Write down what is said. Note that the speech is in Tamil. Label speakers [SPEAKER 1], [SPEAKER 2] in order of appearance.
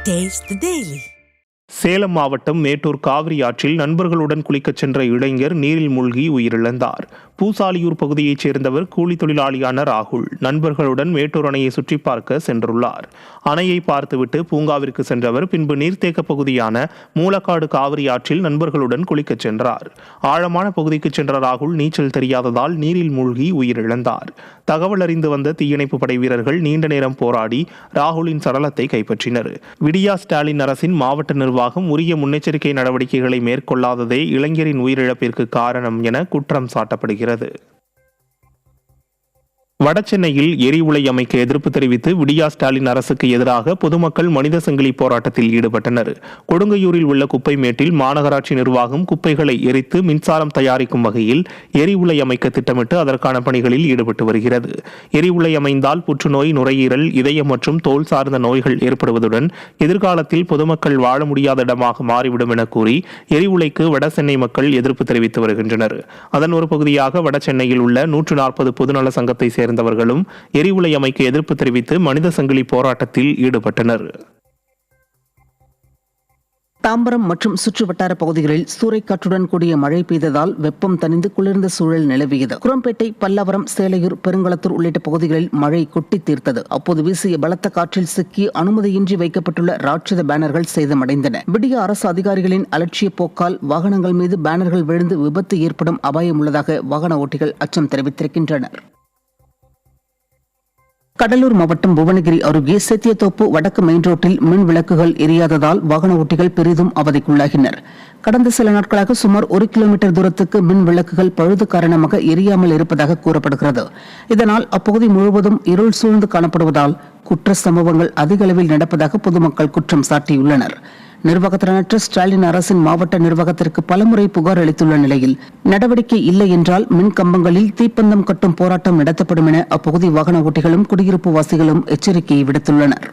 [SPEAKER 1] Taste the Daily.
[SPEAKER 2] சேலம் மாவட்டம் மேட்டூர் காவிரி ஆற்றில் நண்பர்களுடன் குளிக்கச் சென்ற இளைஞர் நீரில் மூழ்கி உயிரிழந்தார். பூசாலியூர் பகுதியைச் சேர்ந்தவர் கூலி தொழிலாளியான ராகுல் நண்பர்களுடன் மேட்டூர் அணையை சுற்றி பார்க்க சென்றுள்ளார். அணையை பார்த்துவிட்டு பூங்காவிற்கு சென்றவர் பின்பு நீர்த்தேக்க பகுதியான மூலக்காடு காவிரி ஆற்றில் நண்பர்களுடன் குளிக்கச் சென்றார். ஆழமான பகுதிக்கு சென்ற ராகுல் நீச்சல் தெரியாததால் நீரில் மூழ்கி உயிரிழந்தார். தகவல் அறிந்து வந்த தீயணைப்பு படை வீரர்கள் நீண்ட நேரம் போராடி ராகுலின் சடலத்தை கைப்பற்றினர். விடியா ஸ்டாலின் அரசின் மாவட்ட நிர்வாகம் உரிய முன்னெச்சரிக்கை நடவடிக்கைகளை மேற்கொள்ளாததே இளைஞரின் உயிரிழப்பிற்கு காரணம் என குற்றம் சாட்டப்படுகிறது. வடசென்னையில் எரிவுலை அமைக்க எதிர்ப்பு தெரிவித்து விடியா ஸ்டாலின் அரசுக்கு எதிராக பொதுமக்கள் மனித சங்கிலி போராட்டத்தில் ஈடுபட்டனர். கொடுங்கையூரில் உள்ள குப்பை மேட்டில் மாநகராட்சி நிர்வாகம் குப்பைகளை எரித்து மின்சாரம் தயாரிக்கும் வகையில் எரிவுலை அமைக்க திட்டமிட்டு அதற்கான பணிகளில் ஈடுபட்டு வருகிறது. எரிவுலை அமைந்தால் புற்றுநோய், நுரையீரல், இதயம் மற்றும் தோல் சார்ந்த நோய்கள் ஏற்படுவதுடன் எதிர்காலத்தில் பொதுமக்கள் வாழ முடியாத இடமாக மாறிவிடும் என கூறி எரிவுலைக்கு வடசென்னை மக்கள் எதிர்ப்பு தெரிவித்து வருகின்றனர். அதன் ஒரு பகுதியாக வடசென்னையில் உள்ள 140 பொதுநல சங்கத்தை சேர்ந்தவர்களும் எரிவுலை அமைக்க எதிர்ப்பு தெரிவித்து மனித சங்கிலி போராட்டத்தில் ஈடுபட்டனர்.
[SPEAKER 3] தாம்பரம் மற்றும் சுற்றுவட்டார பகுதிகளில் சூறைக்காற்றுடன் கூடிய மழை பெய்ததால் வெப்பம் தணிந்து குளிர்ந்த சூழல் நிலவியது. குரம்பேட்டை, பல்லாவரம், சேலையூர், பெருங்களத்தூர் உள்ளிட்ட பகுதிகளில் மழை கொட்டி தீர்த்தது. அப்போது வீசிய பலத்த காற்றில் சிக்கி அனுமதியின்றி வைக்கப்பட்டுள்ள ராட்சத பேனர்கள் சேதமடைந்தன. விடிய அரசு அதிகாரிகளின் அலட்சிய போக்கால் வாகனங்கள் மீது பேனர்கள் விழுந்து விபத்து ஏற்படும் அபாயம் உள்ளதாக வாகன ஓட்டிகள் அச்சம் தெரிவித்திருக்கின்றனர். கடலூர் மாவட்டம் புவனகிரி அருகே சேத்தியத்தோப்பு வடக்கு மெயின் ரோட்டில் மின் விளக்குகள் எரியாததால் வாகன ஓட்டிகள் பெரிதும் அவதிக்குள்ளாகினர். கடந்த சில நாட்களாக சுமார் 1 கிலோமீட்டர் தூரத்துக்கு மின் விளக்குகள் பழுது காரணமாக எரியாமல் இருப்பதாக கூறப்படுகிறது. இதனால் அப்பகுதி முழுவதும் இருள் சூழ்ந்து காணப்படுவதால் குற்ற சம்பவங்கள் அதிக அளவில் நடப்பதாக பொதுமக்கள் குற்றம் சாட்டியுள்ளனர். நிர்வாகத்தினற்ற ஸ்டாலின் அரசின் மாவட்ட நிர்வாகத்திற்கு பலமுறை புகார் அளித்துள்ள நிலையில் நடவடிக்கை இல்லை என்றால் மின் கம்பங்களில் தீப்பந்தம் கட்டும் போராட்டம் நடத்தப்படும் என அப்பகுதி வாகன ஓட்டிகளும் குடியிருப்பு வாசிகளும் எச்சரிக்கையை விடுத்துள்ளனர்.